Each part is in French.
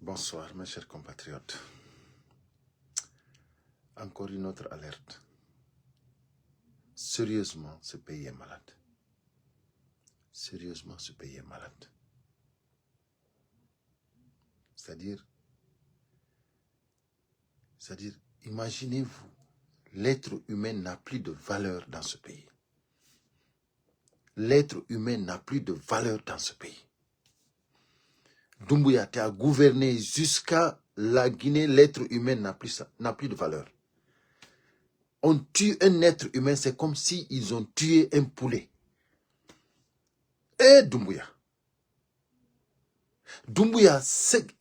Bonsoir mes chers compatriotes. Encore une autre alerte. Sérieusement, ce pays est malade. Sérieusement, ce pays est malade. C'est-à-dire, imaginez-vous, l'être humain n'a plus de valeur dans ce pays. L'être humain n'a plus de valeur dans ce pays. Doumbouya, tu as gouverné jusqu'à la Guinée, l'être humain n'a plus de valeur. On tue un être humain, c'est comme s'ils ont tué un poulet. Eh Doumbouya. Doumbouya,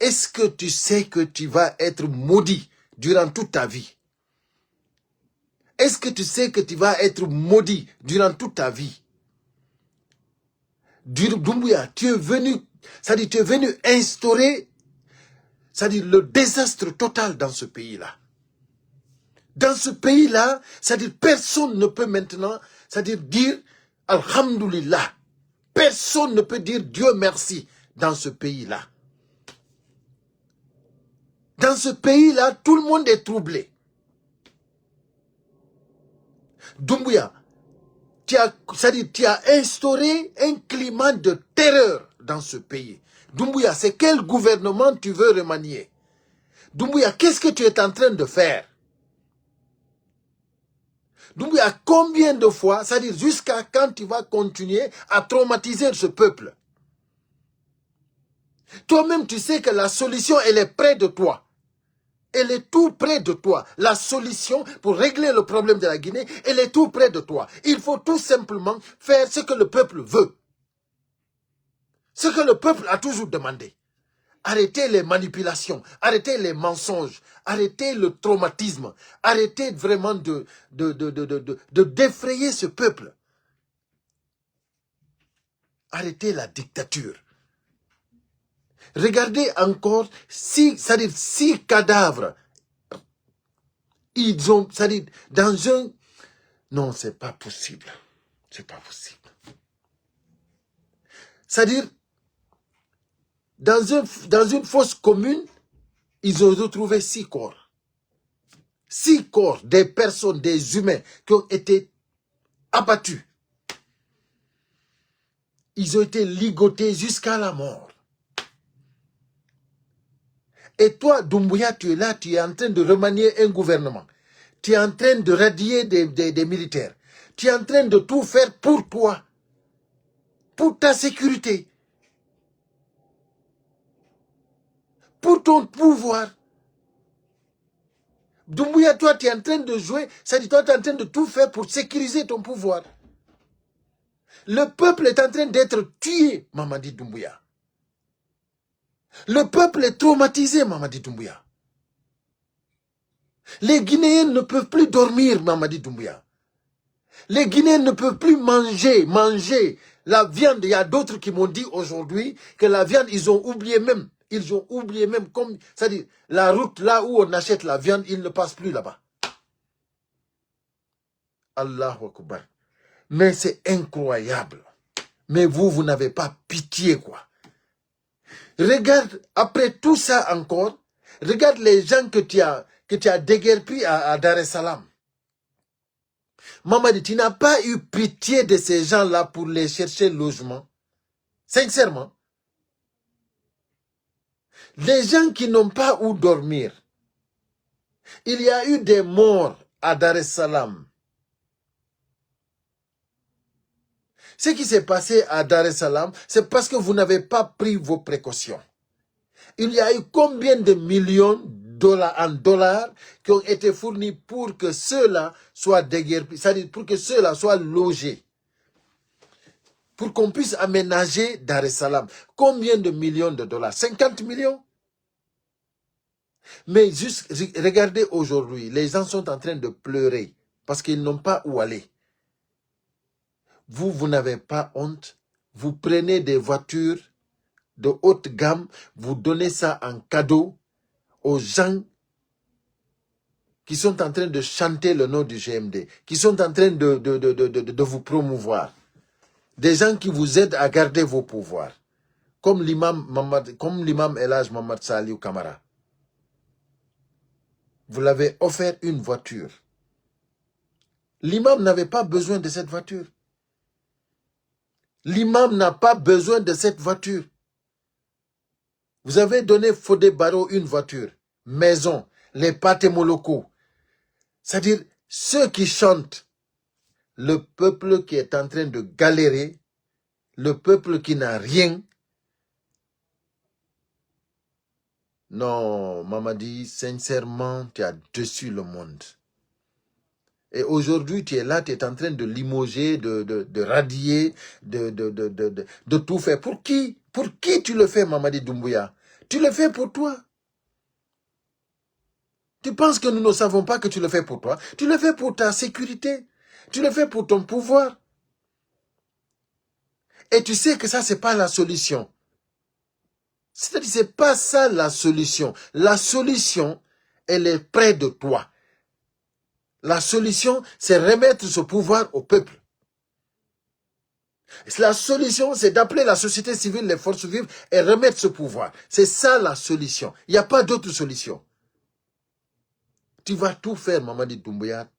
est-ce que tu sais que tu vas être maudit durant toute ta vie? Est-ce que tu sais que tu vas être maudit durant toute ta vie? Doumbouya, tu es venu instaurer, le désastre total dans ce pays-là. Dans ce pays-là, personne ne peut maintenant, dire Alhamdulillah. Personne ne peut dire Dieu merci dans ce pays-là. Dans ce pays-là, tout le monde est troublé. Doumbouya, tu as instauré un climat de terreur dans ce pays. Doumbouya, c'est quel gouvernement tu veux remanier? Doumbouya, qu'est-ce que tu es en train de faire? Doumbouya, combien de fois, jusqu'à quand tu vas continuer à traumatiser ce peuple? Toi-même, tu sais que la solution, elle est près de toi. Elle est tout près de toi. La solution pour régler le problème de la Guinée, elle est tout près de toi. Il faut tout simplement faire ce que le peuple veut. Ce que le peuple a toujours demandé. Arrêtez les manipulations, arrêtez les mensonges, arrêtez le traumatisme, arrêtez vraiment de défrayer ce peuple. Arrêtez la dictature. Regardez encore, six cadavres. Ils ont, dans un... Non, c'est pas possible. C'est pas possible. C'est-à-dire, dans une fosse commune, ils ont retrouvé 6 corps. 6 corps des personnes, des humains qui ont été abattus. Ils ont été ligotés jusqu'à la mort. Et toi, Doumbouya, tu es là, tu es en train de remanier un gouvernement. Tu es en train de radier des militaires. Tu es en train de tout faire pour toi. Pour ta sécurité. Pour ton pouvoir. Doumbouya, toi, tu es en train de jouer, toi, tu es en train de tout faire pour sécuriser ton pouvoir. Le peuple est en train d'être tué, Mamadi Doumbouya. Le peuple est traumatisé, Mamadi Doumbouya. Les Guinéens ne peuvent plus dormir, Mamadi Doumbouya. Les Guinéens ne peuvent plus manger la viande. Il y a d'autres qui m'ont dit aujourd'hui que la viande, ils ont oublié même, comme, c'est-à-dire, la route là où on achète la viande, ils ne passent plus là-bas. Allahu Akbar. Mais c'est incroyable. Mais vous n'avez pas pitié, quoi. Regarde, après tout ça encore, regarde les gens que tu as déguerpis à Dar es Salaam. Mamadi, tu n'as pas eu pitié de ces gens-là pour les chercher logement. Sincèrement. Les gens qui n'ont pas où dormir. Il y a eu des morts à Dar es Salaam. Ce qui s'est passé à Dar es Salaam, c'est parce que vous n'avez pas pris vos précautions. Il y a eu combien de millions en dollars qui ont été fournis pour que ceux-là soient déguerpis, c'est-à-dire pour que ceux-là soient logés. Pour qu'on puisse aménager Dar es Salaam. Combien de millions de dollars? 50 millions? Mais juste, regardez aujourd'hui, les gens sont en train de pleurer parce qu'ils n'ont pas où aller. Vous n'avez pas honte. Vous prenez des voitures de haute gamme, vous donnez ça en cadeau aux gens qui sont en train de chanter le nom du GMD, qui sont en train de vous promouvoir. Des gens qui vous aident à garder vos pouvoirs. comme l'imam El Hadj Mohamed Saliou Kamara. Vous l'avez offert une voiture. L'imam n'avait pas besoin de cette voiture. L'imam n'a pas besoin de cette voiture. Vous avez donné Fodé Barro une voiture, maison, les patémolocaux. C'est-à-dire, ceux qui chantent, le peuple qui est en train de galérer, le peuple qui n'a rien. Non, Mamadi, sincèrement, tu as déçu le monde. Et aujourd'hui, tu es là, tu es en train de limoger, de radier, de tout faire. Pour qui? Pour qui tu le fais, Mamadi Doumbouya? Tu le fais pour toi. Tu penses que nous ne savons pas que tu le fais pour toi? Tu le fais pour ta sécurité. Tu le fais pour ton pouvoir. Et tu sais que ça, c'est pas la solution. C'est-à-dire, c'est pas ça la solution. La solution, elle est près de toi. La solution, c'est remettre ce pouvoir au peuple. La solution, c'est d'appeler la société civile, les forces vives, et remettre ce pouvoir. C'est ça la solution. Il n'y a pas d'autre solution. Tu vas tout faire, Mamadi Doumbouya.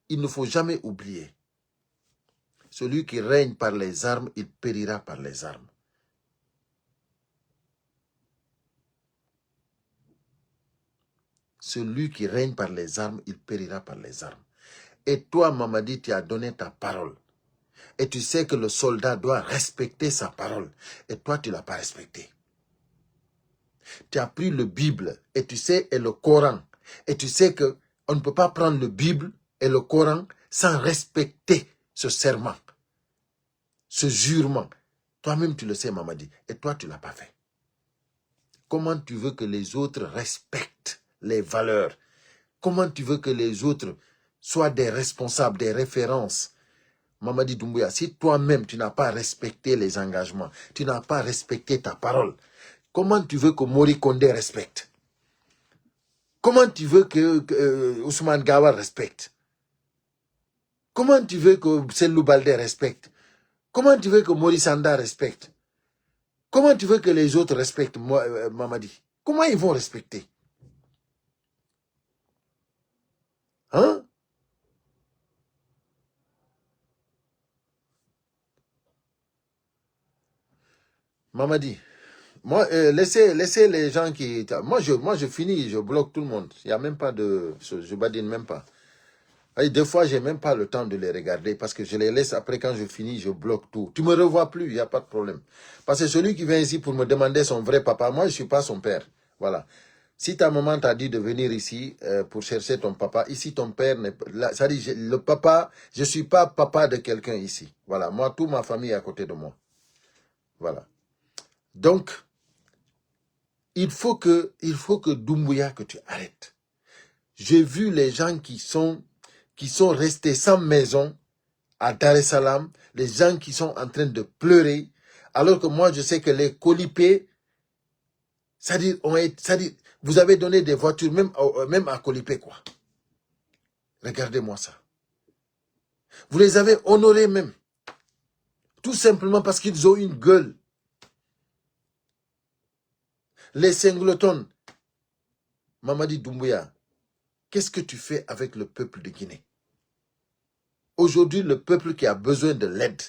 Il ne faut jamais oublier. Celui qui règne par les armes, il périra par les armes. Celui qui règne par les armes, il périra par les armes. Et toi, Mamadi, tu as donné ta parole. Et tu sais que le soldat doit respecter sa parole. Et toi, tu ne l'as pas respecté. Tu as pris le Bible et tu sais, et le Coran. Et tu sais que on ne peut pas prendre le Bible et le Coran sans respecter ce serment, ce jurement. Toi-même, tu le sais, Mamadi. Et toi, tu ne l'as pas fait. Comment tu veux que les autres respectent les valeurs? Comment tu veux que les autres soient des responsables, des références? Mamadi Doumbouya, si toi-même tu n'as pas respecté les engagements, tu n'as pas respecté ta parole, comment tu veux que Mori Kondé respecte? Comment tu veux que Ousmane Gawar respecte? Comment tu veux que Sellou Baldé respecte? Comment tu veux que Mori Sanda respecte? Comment tu veux que les autres respectent Mamadi? Comment ils vont respecter? Hein? Mamadi, moi, laissez les gens qui... Moi, je finis, je bloque tout le monde. Il n'y a même pas de... Je badine même pas. Et des fois, je n'ai même pas le temps de les regarder parce que je les laisse après quand je finis, je bloque tout. Tu ne me revois plus, il n'y a pas de problème. Parce que celui qui vient ici pour me demander son vrai papa, moi, je ne suis pas son père. Voilà. Si ta maman t'a dit de venir ici pour chercher ton papa, ici, ton père n'est pas... Ça dit, le papa, je ne suis pas papa de quelqu'un ici. Voilà. Moi, toute ma famille est à côté de moi. Voilà. Donc, il faut que Doumbouya, que tu arrêtes. J'ai vu les gens qui sont restés sans maison à Dar es Salaam, les gens qui sont en train de pleurer, alors que moi je sais que les colipés, c'est-à-dire, vous avez donné des voitures même à Colipé, quoi. Regardez-moi ça. Vous les avez honorés même. Tout simplement parce qu'ils ont une gueule. Les singletons, Mamadi Doumbouya, qu'est-ce que tu fais avec le peuple de Guinée? Aujourd'hui, le peuple qui a besoin de l'aide.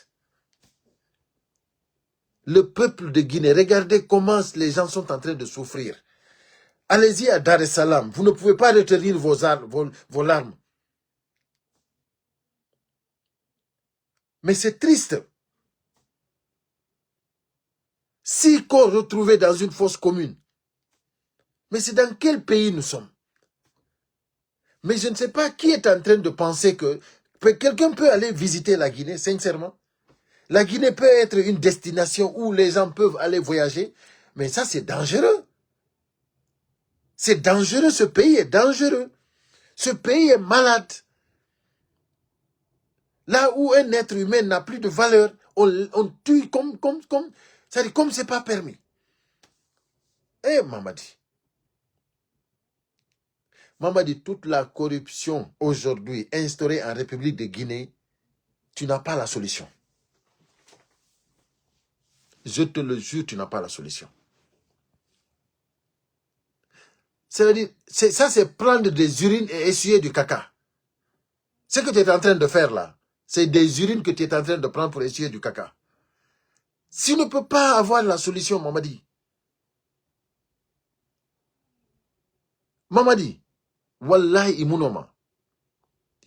Le peuple de Guinée, regardez comment les gens sont en train de souffrir. Allez-y à Dar es Salaam. Vous ne pouvez pas retenir vos larmes. Mais c'est triste. 6 corps retrouvés dans une fosse commune. Mais c'est dans quel pays nous sommes? Mais je ne sais pas qui est en train de penser que quelqu'un peut aller visiter la Guinée, sincèrement. La Guinée peut être une destination où les gens peuvent aller voyager. Mais ça, c'est dangereux. C'est dangereux, ce pays est dangereux. Ce pays est malade. Là où un être humain n'a plus de valeur, on tue comme c'est-à-dire comme c'est pas permis. Eh, Mamadi, toute la corruption aujourd'hui instaurée en République de Guinée, tu n'as pas la solution. je te le jure, tu n'as pas la solution. C'est-à-dire, ça c'est prendre des urines et essuyer du caca. Ce que tu es en train de faire là, c'est des urines que tu es en train de prendre pour essuyer du caca. Si tu ne peux pas avoir la solution, Mamadi, wallahi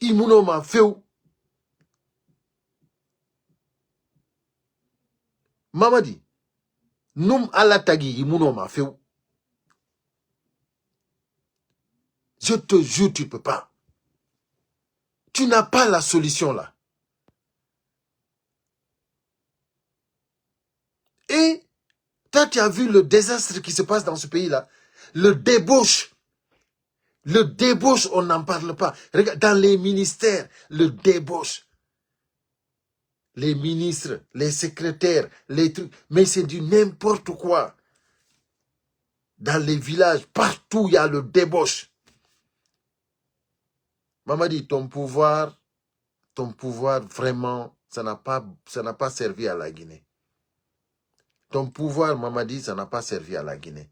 imunoma feu. Mamadi, num alatagi imunoma feu. Je te jure, tu ne peux pas. Tu n'as pas la solution là. Et toi, tu as vu le désastre qui se passe dans ce pays-là. Le débauche, on n'en parle pas. Regarde, dans les ministères, le débauche. Les ministres, les secrétaires, les trucs. Mais c'est du n'importe quoi. Dans les villages, partout, il y a le débauche. Mamadi, ton pouvoir, vraiment, ça n'a pas servi à la Guinée. Ton pouvoir, Mamadi, ça n'a pas servi à la Guinée.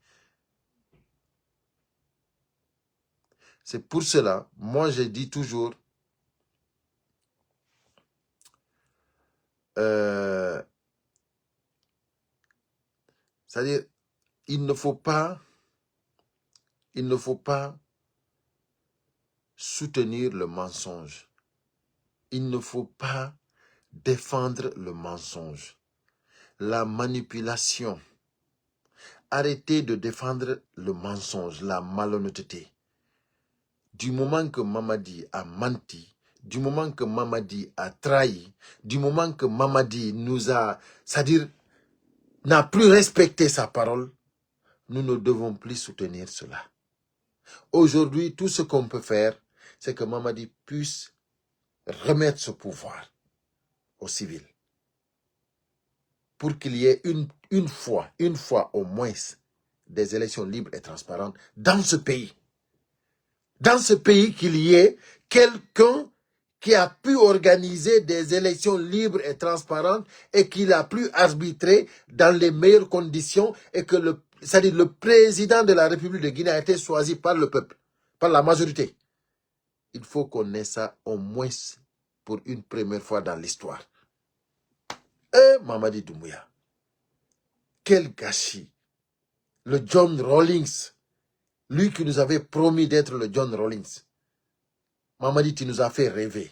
C'est pour cela, moi, je dis toujours, c'est-à-dire, il ne faut pas soutenir le mensonge. Il ne faut pas défendre le mensonge. La manipulation. Arrêtez de défendre le mensonge, la malhonnêteté. Du moment que Mamadi a menti, du moment que Mamadi a trahi, du moment que Mamadi nous a, c'est-à-dire, n'a plus respecté sa parole, nous ne devons plus soutenir cela. Aujourd'hui, tout ce qu'on peut faire, c'est que Mamadi puisse remettre ce pouvoir aux civils. Pour qu'il y ait une fois au moins, des élections libres et transparentes dans ce pays. Dans ce pays, qu'il y ait quelqu'un qui a pu organiser des élections libres et transparentes et qui a pu arbitrer dans les meilleures conditions et que c'est-à-dire le président de la République de Guinée a été choisi par le peuple, par la majorité. Il faut qu'on ait ça au moins pour une première fois dans l'histoire. Mamadi Doumbouya, quel gâchis. Le John Rawlings, lui qui nous avait promis d'être le John Rawlings. Mamadi, tu nous as fait rêver.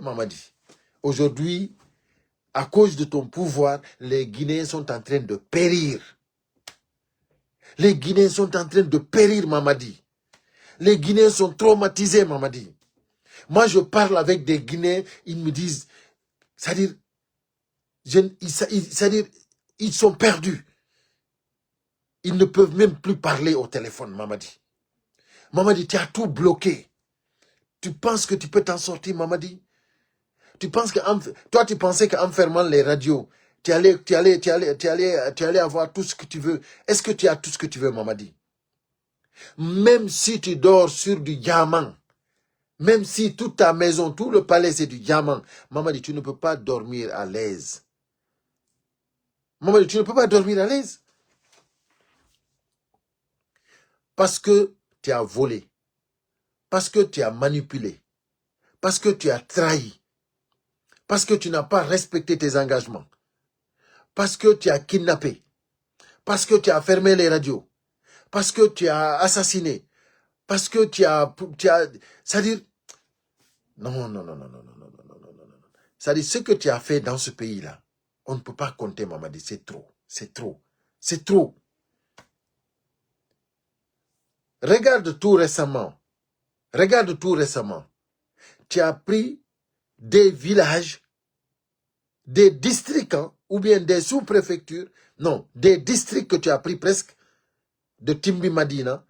Mamadi, aujourd'hui, à cause de ton pouvoir, les Guinéens sont en train de périr. Les Guinéens sont en train de périr, Mamadi. Les Guinéens sont traumatisés, Mamadi. Moi, je parle avec des Guinéens, ils me disent, c'est-à-dire, ils sont perdus. Ils ne peuvent même plus parler au téléphone, Mamadi. Mamadi, tu as tout bloqué. Tu penses que tu peux t'en sortir, Mamadi? Toi, tu pensais qu'en fermant les radios, tu allais avoir tout ce que tu veux. Est-ce que tu as tout ce que tu veux, Mamadi? Même si tu dors sur du diamant, même si toute ta maison, tout le palais, c'est du diamant, Mamadi, tu ne peux pas dormir à l'aise. Mamadi, tu ne peux pas dormir à l'aise. Parce que tu as volé. Parce que tu as manipulé. Parce que tu as trahi. Parce que tu n'as pas respecté tes engagements. Parce que tu as kidnappé. Parce que tu as fermé les radios. Parce que tu as assassiné. Parce que tu as c'est-à-dire, non. C'est-à-dire, ce que tu as fait dans ce pays-là, on ne peut pas compter, Mamadi. C'est trop. C'est trop. C'est trop. Regarde tout récemment. Tu as pris des villages, des districts, ou bien des sous-préfectures. Non, des districts que tu as pris presque, de Timbi Madina.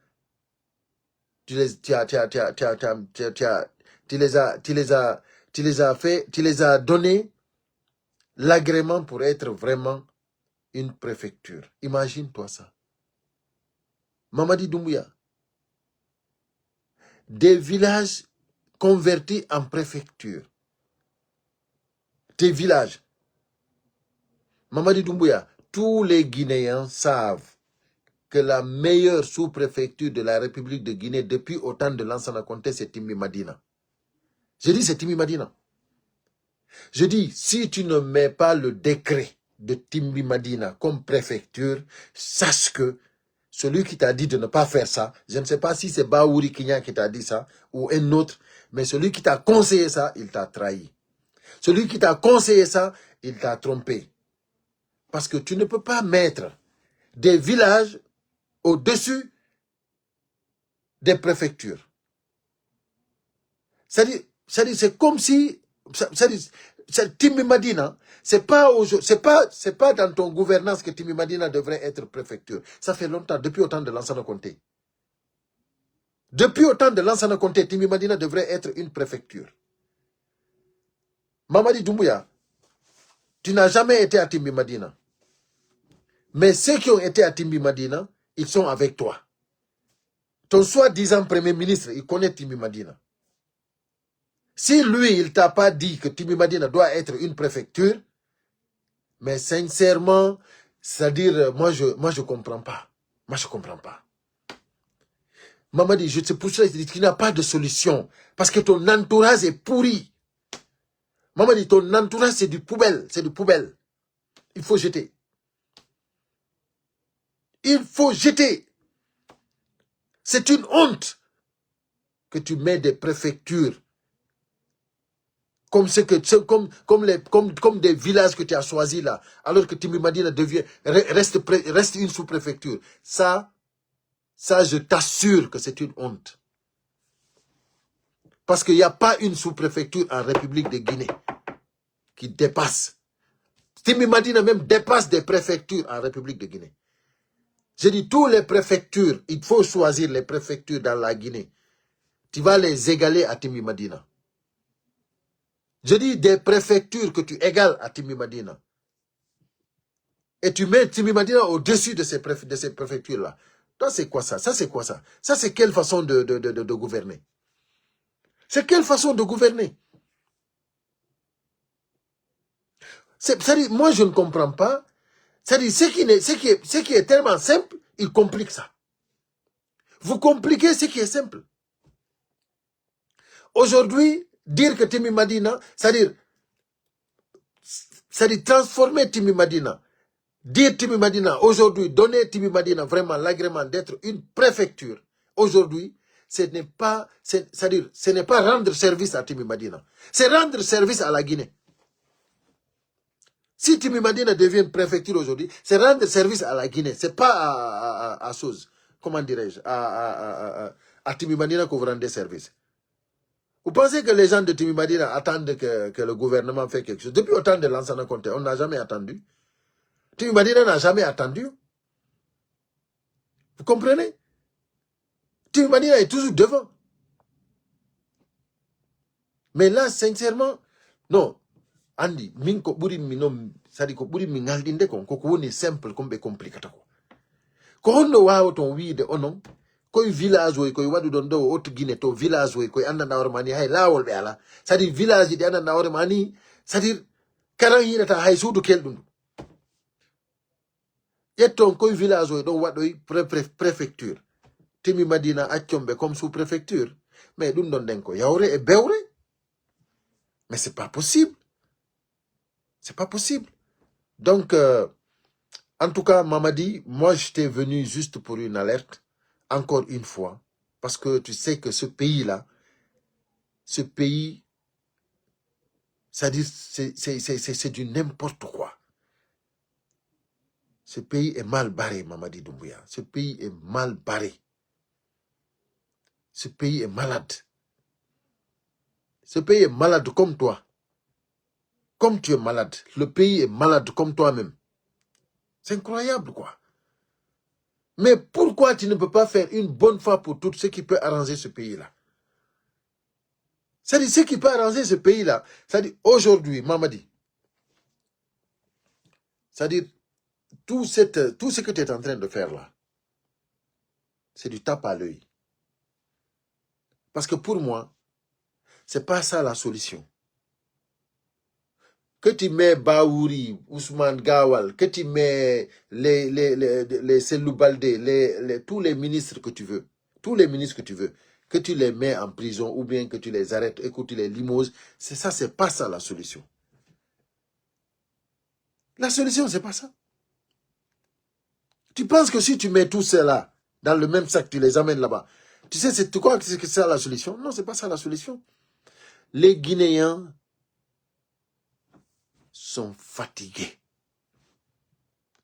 Tu les as donné l'agrément pour être vraiment une préfecture. Imagine-toi ça. Mamadi Doumbouya. Des villages convertis en préfecture. Des villages. Mamadi Doumbouya, tous les Guinéens savent que la meilleure sous-préfecture de la République de Guinée depuis autant de Lansana Conté, c'est Timi Madina. Je dis c'est Timi Madina. Je dis, si tu ne mets pas le décret de Timi Madina comme préfecture, sache que celui qui t'a dit de ne pas faire ça, je ne sais pas si c'est Baouri Kinya qui t'a dit ça ou un autre, mais celui qui t'a conseillé ça, il t'a trahi. Celui qui t'a conseillé ça, il t'a trompé. Parce que tu ne peux pas mettre des villages au-dessus des préfectures. C'est-à-dire, c'est comme si, Timi Madina, c'est pas dans ton gouvernance que Timi Madina devrait être préfecture. Ça fait longtemps, depuis autant de Lansana Conté. Depuis autant de Lansana Conté, Timi Madina devrait être une préfecture. Mamadi Doumbouya, tu n'as jamais été à Timi Madina. Mais ceux qui ont été à Timi Madina, ils sont avec toi. Ton soi-disant premier ministre, il connaît Timi Madina. Si lui, il ne t'a pas dit que Timi Madina doit être une préfecture, mais sincèrement, c'est-à-dire, moi, je ne comprends pas. Moi, je ne comprends pas. Mamadi, je te pousse qu'il n'y a pas de solution. Parce que ton entourage est pourri. Mamadi, ton entourage, c'est du poubelle. C'est du poubelle. Il faut jeter. Il faut jeter. C'est une honte que tu mets des préfectures comme des villages que tu as choisis là, alors que Timi Madina reste une sous-préfecture. Ça, je t'assure que c'est une honte. Parce qu'il n'y a pas une sous-préfecture en République de Guinée qui dépasse. Timi Madina même dépasse des préfectures en République de Guinée. Je dis, tous les préfectures, il faut choisir les préfectures dans la Guinée. Tu vas les égaler à Timi Madina. Je dis des préfectures que tu égales à Timi Madina. Et tu mets Timi Madina au-dessus de ces préfectures-là. Ça, c'est quoi ça? Ça, c'est quoi ça? Ça, c'est quelle façon de gouverner? C'est quelle façon de gouverner? Moi, je ne comprends pas. C'est-à-dire, ce qui est tellement simple, il complique ça. Vous compliquez ce qui est simple. Aujourd'hui, dire que Timi Madina, c'est-à-dire transformer Timi Madina, dire Timi Madina, aujourd'hui, donner Timi Madina vraiment l'agrément d'être une préfecture, aujourd'hui, ce n'est pas rendre service à Timi Madina, c'est rendre service à la Guinée. Si Timi Madina devient une préfecture aujourd'hui, c'est rendre service à la Guinée, c'est pas à chose, comment dirais-je, à Timi Madina que vous rendez service. Vous pensez que les gens de Timi Madina attendent que le gouvernement fait quelque chose? Depuis autant de Lansana Conté, on n'a jamais attendu. Timi Madina n'a jamais attendu. Vous comprenez? Timi Madina est toujours devant. Mais là, sincèrement, non. Andy, minko buri minom, sadi ko buri mingaldinde ko woni simple comme compliqué ko. Ko honno wawo ton wiide onon koy village way koy wadu don do haute Guinée to village way koy anda nawre mani hay lawol be ala sadi village di anda nawre mani sadi karan yinata hay suudu keldum yetton koy village way don wadoy préfecture Timi Madina accombe comme sous préfecture mais dum don den ko yawre e bewre mais c'est pas possible. C'est pas possible. Donc, en tout cas, Mamadi, moi, j'étais venu juste pour une alerte, encore une fois, parce que tu sais que ce pays-là, ce pays, c'est-à-dire, c'est du n'importe quoi. Ce pays est mal barré, Mamadi Doumbouya. Ce pays est mal barré. Ce pays est malade. Ce pays est malade comme toi. Comme tu es malade. Le pays est malade comme toi-même. C'est incroyable, quoi. Mais pourquoi tu ne peux pas faire une bonne fois pour toutes ce qui peut arranger ce pays-là? C'est-à-dire, ce qui peut arranger ce pays-là, c'est-à-dire, aujourd'hui, Mamadi, c'est-à-dire, tout ce que tu es en train de faire là, c'est du tape à l'œil. Parce que pour moi, c'est pas ça la solution. que tu mets Baouri, Ousmane Gawal, que tu mets les Selou Baldé, tous les ministres que tu veux, tous les ministres que tu veux, que tu les mets en prison ou bien que tu les arrêtes et que tu les limoses, c'est ça, c'est pas ça la solution. La solution, c'est pas ça. Tu penses que si tu mets tout cela dans le même sac, tu les amènes là-bas, tu sais, tu crois que c'est ça la solution? Non, c'est pas ça la solution. Les Guinéens sont fatigués.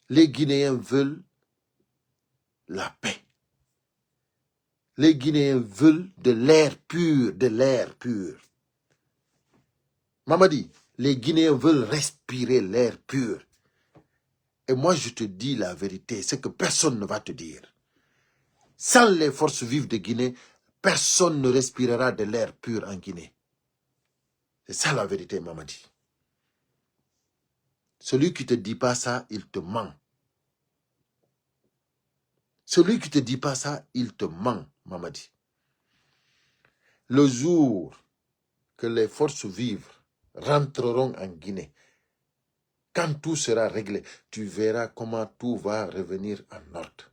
Les Guinéens veulent la paix. Les Guinéens veulent de l'air pur, de l'air pur. Mamadi, les Guinéens veulent respirer l'air pur. Et moi, je te dis la vérité, c'est que personne ne va te dire. Sans les forces vives de Guinée, personne ne respirera de l'air pur en Guinée. C'est ça la vérité, Mamadi. Celui qui ne te dit pas ça, il te ment. Celui qui ne te dit pas ça, il te ment, Mamadi. Le jour que les forces vives rentreront en Guinée, quand tout sera réglé, tu verras comment tout va revenir en ordre.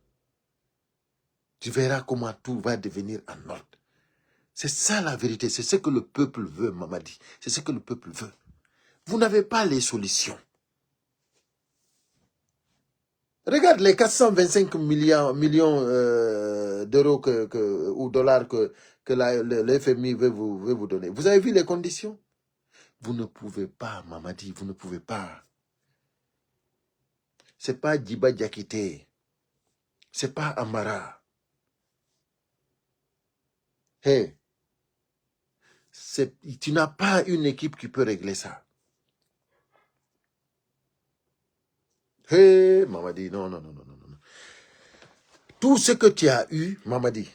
Tu verras comment tout va devenir en ordre. C'est ça la vérité, c'est ce que le peuple veut, Mamadi. C'est ce que le peuple veut. Vous n'avez pas les solutions. Regarde les 425 millions d'euros ou dollars que le FMI veut vous donner. Vous avez vu les conditions? Vous ne pouvez pas, Mamadi, vous ne pouvez pas. C'est pas Djiba Diakité. C'est pas Amara. Hey, tu n'as pas une équipe qui peut régler ça. Hey, Mamadi, non. Tout ce que tu as eu, Mamadi,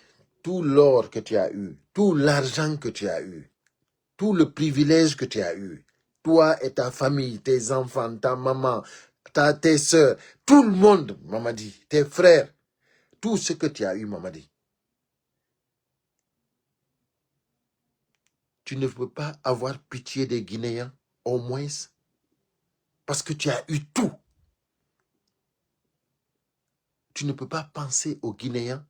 tout l'or que tu as eu, tout l'argent que tu as eu, tout le privilège que tu as eu, toi et ta famille, tes enfants, ta maman, tes soeurs, tout le monde, Mamadi, tes frères, tout ce que tu as eu, Mamadi. Tu ne peux pas avoir pitié des Guinéens, au moins, parce que tu as eu tout. Tu ne peux pas penser aux Guinéens.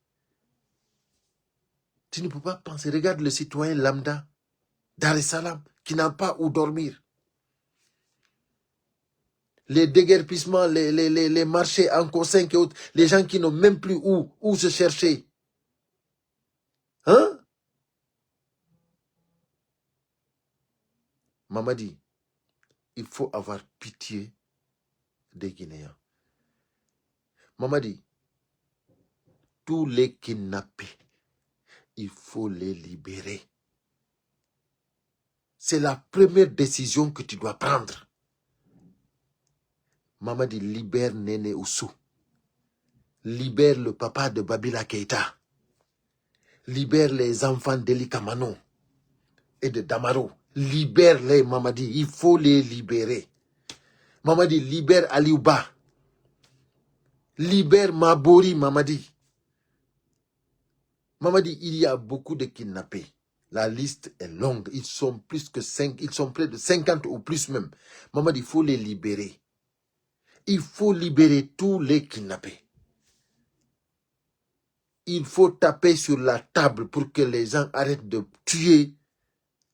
Tu ne peux pas penser. Regarde le citoyen lambda Dar es Salaam qui n'a pas où dormir. Les déguerpissements, les marchés en K5 et autres, les gens qui n'ont même plus où se chercher. Hein? Mamadi, il faut avoir pitié des Guinéens. Mamadi, tous les kidnappés, il faut les libérer. C'est la première décision que tu dois prendre. Mamadi, libère Néné Oussou. Libère le papa de Babila Keïta. Libère les enfants d'Eli Kamano et de Damaro. Libère-les, Mamadi. Il faut les libérer. Mamadi, libère Aliouba. Libère Mabori, Mamadi. Mamadi, il y a beaucoup de kidnappés. La liste est longue. Ils sont plus que 5. Ils sont près de 50 ou plus même. Mamadi, il faut les libérer. Il faut libérer tous les kidnappés. Il faut taper sur la table pour que les gens arrêtent de tuer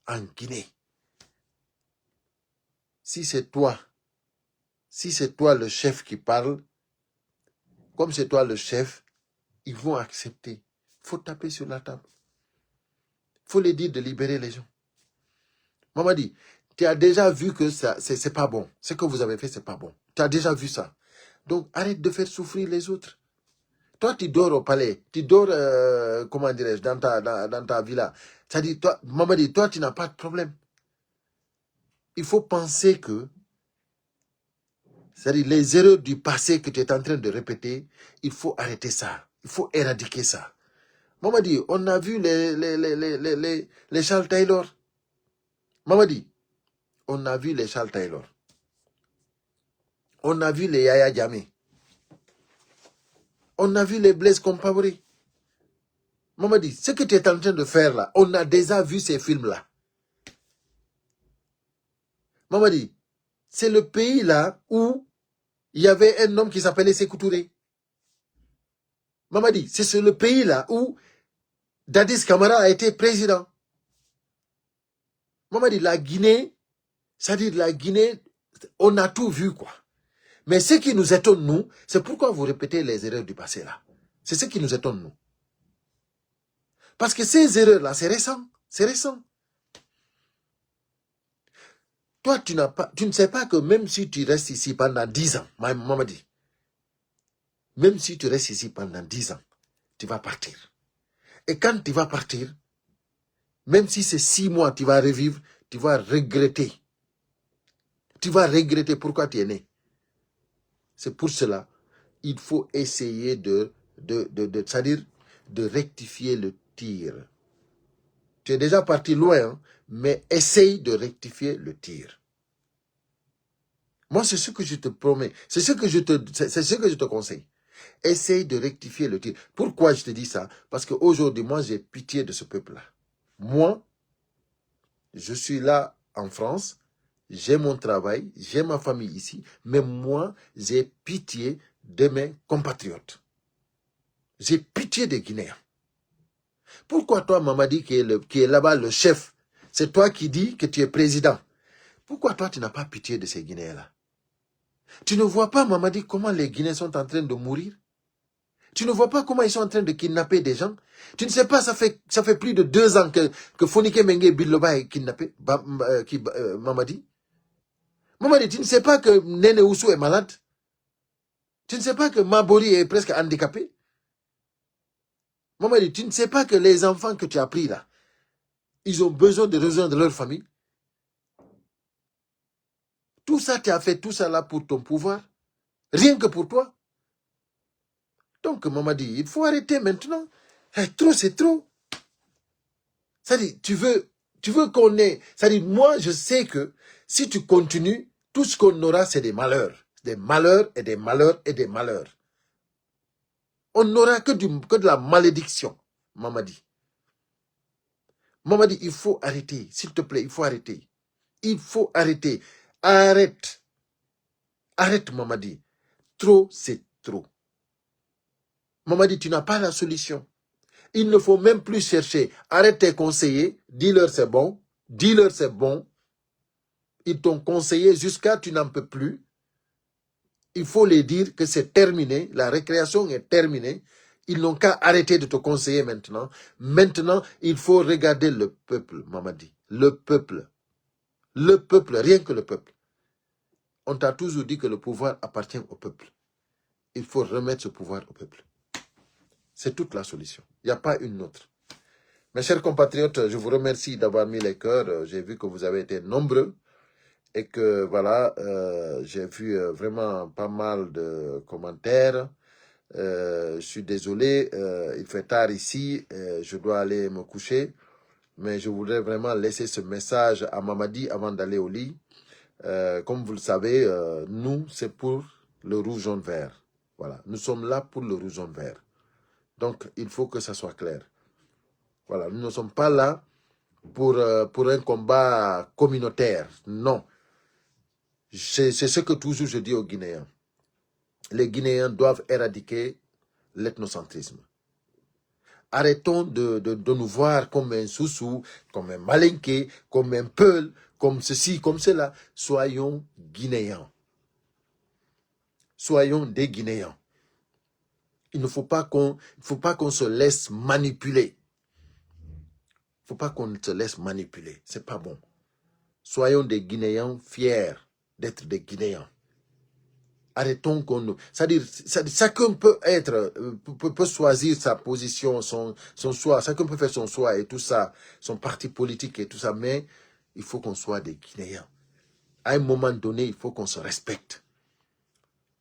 en Guinée. Si c'est toi le chef qui parle, comme c'est toi le chef, ils vont accepter. Il faut taper sur la table. Il faut les dire de libérer les gens. Mamadi, tu as déjà vu que ça, c'est pas bon. Ce que vous avez fait, c'est pas bon. Tu as déjà vu ça. Donc, arrête de faire souffrir les autres. Toi, tu dors au palais. Tu dors, comment dirais-je, dans ta villa. C'est-à-dire, toi, Mamadi, toi, tu n'as pas de problème. Il faut penser que, c'est-à-dire, les erreurs du passé que tu es en train de répéter, il faut arrêter ça. Il faut éradiquer ça. Mamadi, on a vu les Charles Taylor. Mamadi, on a vu les Charles Taylor. On a vu les Yaya Jammeh. On a vu les Blaise Compaoré. Mamadi, ce que tu es en train de faire là, on a déjà vu ces films-là. Mamadi, c'est le pays là où il y avait un homme qui s'appelait Sékou Touré. Mamadi, c'est le pays là où Dadis Camara a été président. Mamadi, la Guinée, c'est-à-dire la Guinée, on a tout vu quoi. Mais ce qui nous étonne, nous, c'est pourquoi vous répétez les erreurs du passé là. C'est ce qui nous étonne, nous. Parce que ces erreurs-là, c'est récent. C'est récent. Toi, tu ne sais pas que même si tu restes ici pendant 10 ans, maman dit, même si tu restes ici pendant 10 ans, tu vas partir. Et quand tu vas partir, même si c'est 6 mois, tu vas revivre, tu vas regretter. Tu vas regretter pourquoi tu es né. C'est pour cela, il faut essayer c'est-à-dire de rectifier le tir. Tu es déjà parti loin, hein, mais essaye de rectifier le tir. Moi, c'est ce que je te promets. C'est ce que je te conseille. Essaye de rectifier le tir. Pourquoi je te dis ça? Parce qu'aujourd'hui, moi, j'ai pitié de ce peuple-là. Moi, je suis là en France, j'ai mon travail, j'ai ma famille ici, mais moi, j'ai pitié de mes compatriotes. J'ai pitié des Guinéens. Pourquoi toi, Mamadi, qui est là-bas le chef, c'est toi qui dis que tu es président? Pourquoi toi, tu n'as pas pitié de ces Guinéens-là? Tu ne vois pas, Mamadi, comment les Guinéens sont en train de mourir? Tu ne vois pas comment ils sont en train de kidnapper des gens? Tu ne sais pas, ça fait plus de 2 ans que Fonike Mengue Biloba est kidnappé, Mamadi. Mamadi, tu ne sais pas que Nene Oussou est malade? Tu ne sais pas que Mabori est presque handicapé? Mamadi, tu ne sais pas que les enfants que tu as pris là, ils ont besoin de rejoindre leur famille? Tout ça, tu as fait tout ça là pour ton pouvoir? Rien que pour toi? Donc, Mamadi, il faut arrêter maintenant. Trop, c'est trop. C'est-à-dire, tu veux qu'on ait... C'est-à-dire, moi, je sais que si tu continues, tout ce qu'on aura, c'est des malheurs. Des malheurs et des malheurs et des malheurs. On n'aura que de la malédiction, Mamadi. Mamadi, il faut arrêter. S'il te plaît, il faut arrêter. Il faut arrêter. Arrête. Arrête, Mamadi. Trop, c'est trop. Mamadi, tu n'as pas la solution. Il ne faut même plus chercher. Arrête tes conseillers. Dis-leur c'est bon. Dis-leur c'est bon. Ils t'ont conseillé jusqu'à tu n'en peux plus. Il faut les dire que c'est terminé. La récréation est terminée. Ils n'ont qu'à arrêter de te conseiller maintenant. Maintenant, il faut regarder le peuple, Mamadi. Le peuple. Le peuple, rien que le peuple. On t'a toujours dit que le pouvoir appartient au peuple. Il faut remettre ce pouvoir au peuple. C'est toute la solution. Il n'y a pas une autre. Mes chers compatriotes, je vous remercie d'avoir mis les cœurs. J'ai vu que vous avez été nombreux et que voilà, j'ai vu vraiment pas mal de commentaires. Je suis désolé, il fait tard ici, je dois aller me coucher, mais je voudrais vraiment laisser ce message à Mamadi avant d'aller au lit. Comme vous le savez, nous, c'est pour le rouge, jaune, vert. Voilà, nous sommes là pour le rouge, jaune, vert. Donc, il faut que ça soit clair. Voilà, nous ne sommes pas là pour un combat communautaire. Non. C'est ce que toujours je dis aux Guinéens. Les Guinéens doivent éradiquer l'ethnocentrisme. Arrêtons de nous voir comme un Soussou, comme un Malinké, comme un Peul, comme ceci, comme cela. Soyons Guinéens. Soyons des Guinéens. Il ne faut pas qu'on se laisse manipuler. Il ne faut pas qu'on se laisse manipuler. Ce n'est pas bon. Soyons des Guinéens fiers d'être des Guinéens. Arrêtons qu'on nous... C'est-à-dire, chacun peut être, peut choisir sa position, son choix. Chacun peut faire son choix et tout ça, son parti politique et tout ça. Mais il faut qu'on soit des Guinéens. À un moment donné, il faut qu'on se respecte.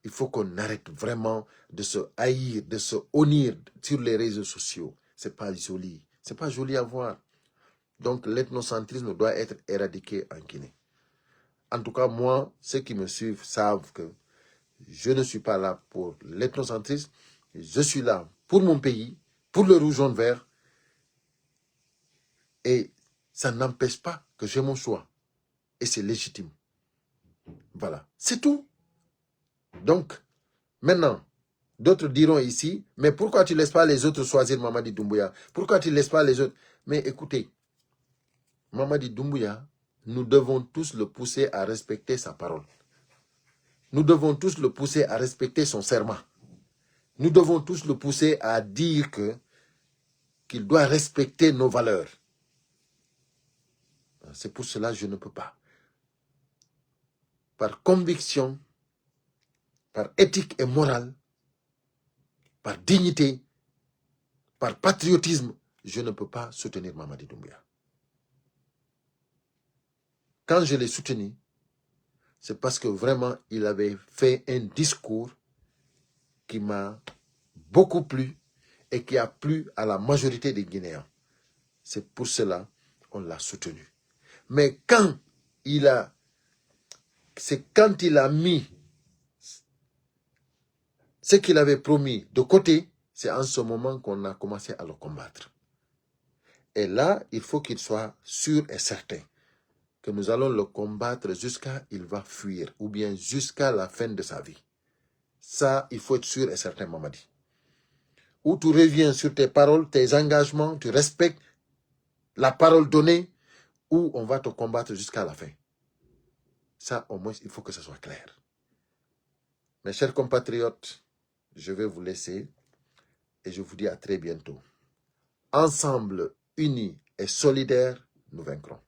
Il faut qu'on arrête vraiment de se haïr, de se honnir sur les réseaux sociaux. C'est pas joli. C'est pas joli à voir. Donc, l'ethnocentrisme doit être éradiqué en Guinée. En tout cas, moi, ceux qui me suivent savent que je ne suis pas là pour l'ethnocentrisme. Je suis là pour mon pays, pour le rouge, jaune, vert. Et ça n'empêche pas que j'ai mon choix. Et c'est légitime. Voilà, c'est tout. Donc, maintenant, d'autres diront ici, mais pourquoi tu ne laisses pas les autres choisir Mamadi Doumbouya? Pourquoi tu ne laisses pas les autres? Mais écoutez, Mamadi Doumbouya, nous devons tous le pousser à respecter sa parole. Nous devons tous le pousser à respecter son serment. Nous devons tous le pousser à dire qu'il doit respecter nos valeurs. C'est pour cela que je ne peux pas. Par conviction, par éthique et morale, par dignité, par patriotisme, je ne peux pas soutenir Mamadi Doumbouya. Quand je l'ai soutenu, c'est parce que vraiment, il avait fait un discours qui m'a beaucoup plu et qui a plu à la majorité des Guinéens. C'est pour cela qu'on l'a soutenu. Mais c'est quand il a mis ce qu'il avait promis de côté, c'est en ce moment qu'on a commencé à le combattre. Et là, il faut qu'il soit sûr et certain que nous allons le combattre jusqu'à il va fuir ou bien jusqu'à la fin de sa vie. Ça, il faut être sûr et certain, Mamadi. Ou tu reviens sur tes paroles, tes engagements, tu respectes la parole donnée, ou on va te combattre jusqu'à la fin. Ça, au moins, il faut que ce soit clair. Mes chers compatriotes, je vais vous laisser et je vous dis à très bientôt. Ensemble, unis et solidaires, nous vaincrons.